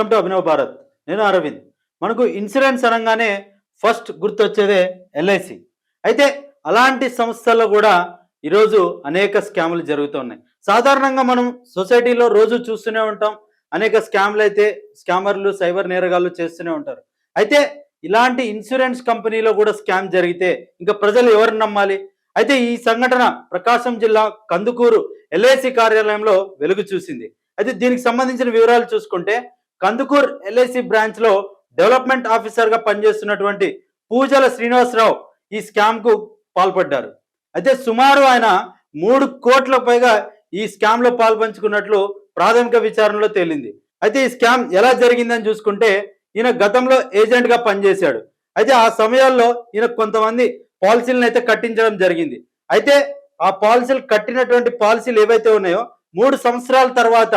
Welcome to Abhinav Bharat. నేను అరవింద్. మనకు insurance అనగానే ఫస్ట్ గుర్తొచ్చేదే ఎల్ఐసి. అయితే అలాంటి సంస్థల్లో కూడా ఈరోజు అనేక స్కాములు జరుగుతున్నాయి. సాధారణంగా మనం సొసైటీలో రోజు చూస్తూనే ఉంటాం. అనేక స్కామ్లు అయితే స్కామర్లు, సైబర్ నేరగాళ్ళు చేస్తూనే ఉంటారు. అయితే ఇలాంటి ఇన్సూరెన్స్ కంపెనీలో కూడా స్కామ్ జరిగితే ఇంకా ప్రజలు ఎవరిని నమ్మాలి? అయితే ఈ సంఘటన ప్రకాశం జిల్లా కందుకూరు ఎల్ఐసి కార్యాలయంలో వెలుగు చూసింది. అయితే దీనికి సంబంధించిన వివరాలు చూసుకుంటే కందుకూర్ ఎల్ఐసి బ్రాంచ్ లో డెవలప్మెంట్ ఆఫీసర్ గా పనిచేస్తున్నటువంటి పూజల శ్రీనివాసరావు ఈ స్కామ్ కు పాల్పడ్డారు. అయితే సుమారు ఆయన 3 కోట్లకు పైగా ఈ స్కామ్ లో పాల్పంచుకున్నట్లు ప్రాథమిక విచారణలో తేలింది. అయితే ఈ స్కామ్ ఎలా జరిగిందని చూసుకుంటే ఈయన గతంలో ఏజెంట్ గా పనిచేశాడు. అయితే ఆ సమయాల్లో ఈయన కొంతమంది పాలసీలను అయితే కట్టించడం జరిగింది. అయితే ఆ పాలసీలు కట్టినటువంటి పాలసీలు ఏవైతే ఉన్నాయో 3 సంవత్సరాల తర్వాత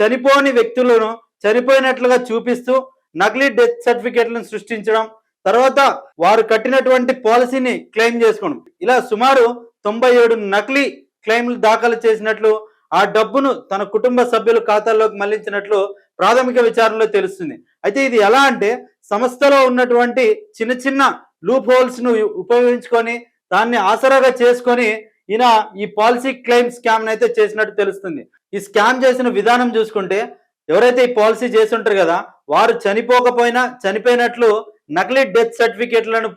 చనిపోని వ్యక్తులను చనిపోయినట్లుగా చూపిస్తూ నకిలీ డెత్ సర్టిఫికేట్లను సృష్టించడం, తర్వాత వారు కట్టినటువంటి పాలసీని క్లెయిమ్ చేసుకోవడం, ఇలా సుమారు 97 నకిలీ క్లెయిమ్లు దాఖలు చేసినట్లు, ఆ డబ్బును తన కుటుంబ సభ్యుల ఖాతాల్లోకి మళ్లించినట్లు ప్రాథమిక విచారణలో తెలుస్తుంది. అయితే ఇది ఎలా అంటే సంస్థలో ఉన్నటువంటి చిన్న చిన్న లూప్ హోల్స్ ను ఉపయోగించుకొని దాన్ని ఆసరాగా చేసుకొని ఈయన ఈ పాలసీ క్లెయిమ్ స్కామ్ అయితే చేసినట్టు తెలుస్తుంది. ఈ స్కామ్ చేసిన విధానం చూసుకుంటే ఎవరైతే ఈ పాలసీ చేసి ఉంటారు కదా, వారు చనిపోకపోయినా చనిపోయినట్లు నకిలీ డెత్ సర్టిఫికేట్లను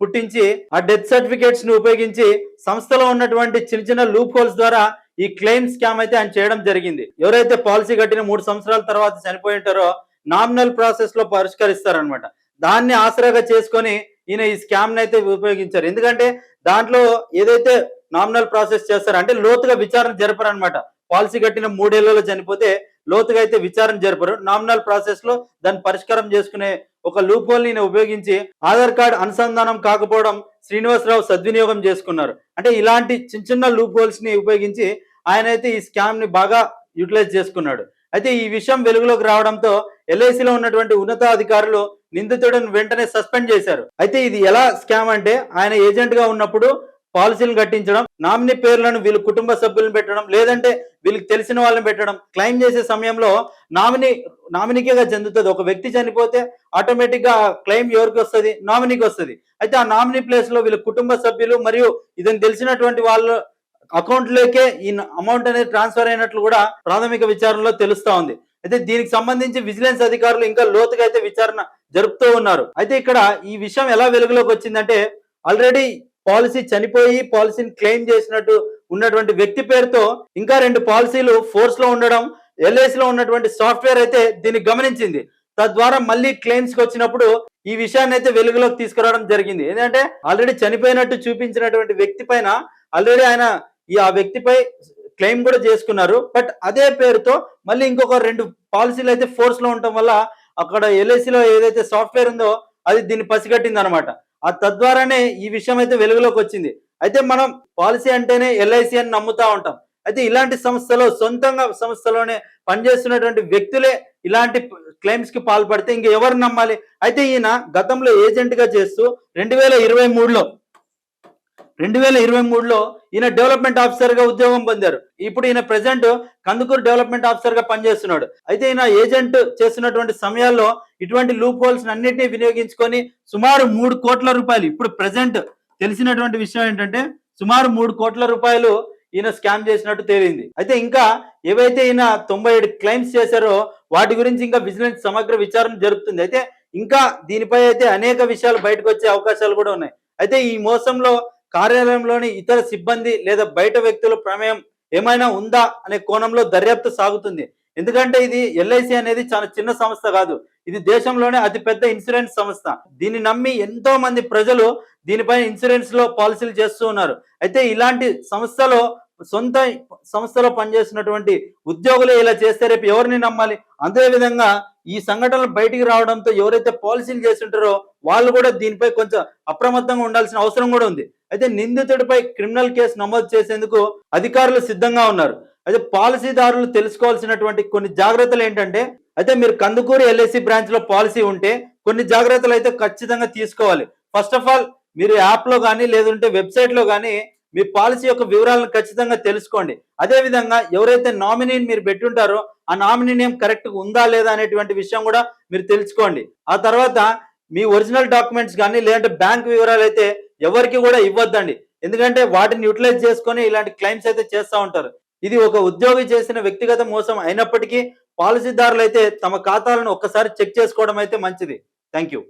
పుట్టించి ఆ డెత్ సర్టిఫికేట్స్ ని ఉపయోగించి సంస్థలో ఉన్నటువంటి చిన్న చిన్న లూప్ హోల్స్ ద్వారా ఈ క్లెయిమ్ స్కామ్ అయితే ఆయన చేయడం జరిగింది. ఎవరైతే పాలసీ కట్టిన 3 సంవత్సరాల తర్వాత చనిపోయి ఉంటారో నామినల్ ప్రాసెస్ లో పరిష్కరిస్తారనమాట. దాన్ని ఆసరాగా చేసుకొని ఈయన ఈ స్కామ్ అయితే ఉపయోగించారు. ఎందుకంటే దాంట్లో ఏదైతే నామినల్ ప్రాసెస్ చేస్తారో అంటే లోతుగా విచారణ జరపరనమాట. పాలసీ కట్టిన 3 ఏళ్లలో చనిపోతే లోతుగా అయితే విచారణ జరపరు. నామినల్ ప్రాసెస్ లో దాన్ని పరిష్కారం చేసుకునే ఒక లూప్ హోల్ ని ఉపయోగించి ఆధార్ కార్డ్ అనుసంధానం కాకపోవడం శ్రీనివాసరావు సద్వినియోగం చేసుకున్నారు. అంటే ఇలాంటి చిన్న చిన్న లూప్ హోల్స్ ని ఉపయోగించి ఆయన అయితే ఈ స్కామ్ ని బాగా యూటిలైజ్ చేసుకున్నాడు. అయితే ఈ విషయం వెలుగులోకి రావడంతో ఎల్ఐసిలో ఉన్నటువంటి ఉన్నతాధికారులు నిందితుడిని వెంటనే సస్పెండ్ చేశారు. అయితే ఇది ఎలా స్కామ్ అంటే ఆయన ఏజెంట్ గా ఉన్నప్పుడు పాలసీలను కట్టించడం, నామినీ పేర్లను వీళ్ళ కుటుంబ సభ్యులను పెట్టడం, లేదంటే వీళ్ళకి తెలిసిన వాళ్ళని పెట్టడం. క్లెయిమ్ చేసే సమయంలో నామినీగా చెందుతుంది. ఒక వ్యక్తి చనిపోతే ఆటోమేటిక్ గా క్లెయిమ్ ఎవరికి వస్తుంది? నామినీకి వస్తుంది. అయితే ఆ నామినీ ప్లేస్ లో వీళ్ళ కుటుంబ సభ్యులు మరియు ఇదని తెలిసినటువంటి వాళ్ళ అకౌంట్ లోకే ఈ అమౌంట్ అనేది ట్రాన్స్ఫర్ అయినట్లు కూడా ప్రాథమిక విచారణలో తెలుస్తా ఉంది. అయితే దీనికి సంబంధించి విజిలెన్స్ అధికారులు ఇంకా లోతుగా అయితే విచారణ జరుపుతూ ఉన్నారు. అయితే ఇక్కడ ఈ విషయం ఎలా వెలుగులోకి వచ్చిందంటే ఆల్రెడీ పాలసీ చనిపోయి పాలసీని క్లెయిమ్ చేసినట్టు ఉన్నటువంటి వ్యక్తి పేరుతో ఇంకా 2 పాలసీలు ఫోర్స్ లో ఉండడం ఎల్ఐసి లో ఉన్నటువంటి సాఫ్ట్వేర్ అయితే దీన్ని గమనించింది. తద్వారా మళ్ళీ క్లెయిమ్స్ కి వచ్చినప్పుడు ఈ విషయాన్ని అయితే వెలుగులోకి తీసుకురావడం జరిగింది. ఏంటంటే ఆల్రెడీ చనిపోయినట్టు చూపించినటువంటి వ్యక్తి పైన ఆల్రెడీ ఆయన ఆ వ్యక్తిపై క్లెయిమ్ కూడా చేసుకున్నారు. బట్ అదే పేరుతో మళ్ళీ ఇంకొక 2 పాలసీలు అయితే ఫోర్స్ లో ఉండటం వల్ల అక్కడ ఎల్ఐసిలో ఏదైతే సాఫ్ట్వేర్ ఉందో అది దీన్ని పసిగట్టింది అనమాట. ఆ తద్వారానే ఈ విషయం అయితే వెలుగులోకి వచ్చింది. అయితే మనం పాలసీ అంటేనే ఎల్ఐసి అని నమ్ముతా ఉంటాం. అయితే ఇలాంటి సంస్థలో సొంతంగా సంస్థలోనే పనిచేస్తున్నటువంటి వ్యక్తులే ఇలాంటి క్లెయిమ్స్ కి పాల్పడితే ఇంక ఎవరు నమ్మాలి? అయితే ఈయన గతంలో ఏజెంట్ గా చేస్తూ 2023లో ఈయన డెవలప్మెంట్ ఆఫీసర్ గా ఉద్యోగం పొందారు. ఇప్పుడు ఈయన ప్రెసెంట్ కందుకూరు డెవలప్మెంట్ ఆఫీసర్ గా పనిచేస్తున్నాడు. అయితే ఈయన ఏజెంట్ చేస్తున్నటువంటి సమయాల్లో ఇటువంటి లూప్ హోల్స్ అన్నింటినీ వినియోగించుకొని సుమారు 3 కోట్ల రూపాయలు, ఇప్పుడు ప్రెసెంట్ తెలిసినటువంటి విషయం ఏంటంటే సుమారు 3 కోట్ల రూపాయలు ఈయన స్కామ్ చేసినట్టు తేలింది. అయితే ఇంకా ఏవైతే ఈయన 97 క్లెయిమ్స్ చేశారో వాటి గురించి ఇంకా విజిలెన్స్ సమగ్ర విచారణ జరుపుతుంది. అయితే ఇంకా దీనిపై అయితే అనేక విషయాలు బయటకు వచ్చే అవకాశాలు కూడా ఉన్నాయి. అయితే ఈ మోసంలో కార్యాలయంలోని ఇతర సిబ్బంది లేదా బయట వ్యక్తుల ప్రమేయం ఏమైనా ఉందా అనే కోణంలో దర్యాప్తు సాగుతుంది. ఎందుకంటే ఇది ఎల్ఐసి అనేది చాలా చిన్న సంస్థ కాదు, ఇది దేశంలోనే అతిపెద్ద ఇన్సూరెన్స్ సంస్థ. దీన్ని నమ్మి ఎంతో మంది ప్రజలు దీనిపైన ఇన్సూరెన్స్ లో పాలసీలు చేస్తూ ఉన్నారు. అయితే ఇలాంటి సొంత సంస్థలో పనిచేస్తున్నటువంటి ఉద్యోగులే ఇలా చేస్తే రేపు ఎవరిని నమ్మాలి? అదే విధంగా ఈ సంఘటనలు బయటికి రావడంతో ఎవరైతే పాలసీలు చేస్తుంటారో వాళ్ళు కూడా దీనిపై కొంచెం అప్రమత్తంగా ఉండాల్సిన అవసరం కూడా ఉంది. అయితే నిందితుడిపై క్రిమినల్ కేసు నమోదు చేసేందుకు అధికారులు సిద్ధంగా ఉన్నారు. అయితే పాలసీదారులు తెలుసుకోవాల్సినటువంటి కొన్ని జాగ్రత్తలు ఏంటంటే, అయితే మీరు కందుకూరు ఎల్ఐసి బ్రాంచ్ లో పాలసీ ఉంటే కొన్ని జాగ్రత్తలు అయితే ఖచ్చితంగా తీసుకోవాలి. ఫస్ట్ ఆఫ్ ఆల్ మీరు యాప్ లో కానీ లేదంటే వెబ్సైట్ లో కానీ మీ పాలసీ యొక్క వివరాలను ఖచ్చితంగా తెలుసుకోండి. అదేవిధంగా ఎవరైతే నామినీని మీరు పెట్టుంటారో ఆ నామినీ నేమ్ కరెక్ట్గా ఉందా లేదా అనేటువంటి విషయం కూడా మీరు తెలుసుకోండి. ఆ తర్వాత మీ ఒరిజినల్ డాక్యుమెంట్స్ కానీ లేదంటే బ్యాంక్ వివరాలు అయితే ఎవరికి కూడా ఇవ్వద్దండి. ఎందుకంటే వాటిని యూటిలైజ్ చేసుకొని ఇలాంటి క్లెయిమ్స్ అయితే చేస్తూ ఉంటారు. ఇది ఒక ఉద్యోగి చేసిన వ్యక్తిగత మోసం అయినప్పటికీ పాలసీదారులు అయితే తమ ఖాతాలను ఒక్కసారి చెక్ చేసుకోవడం అయితే మంచిది. Thank you.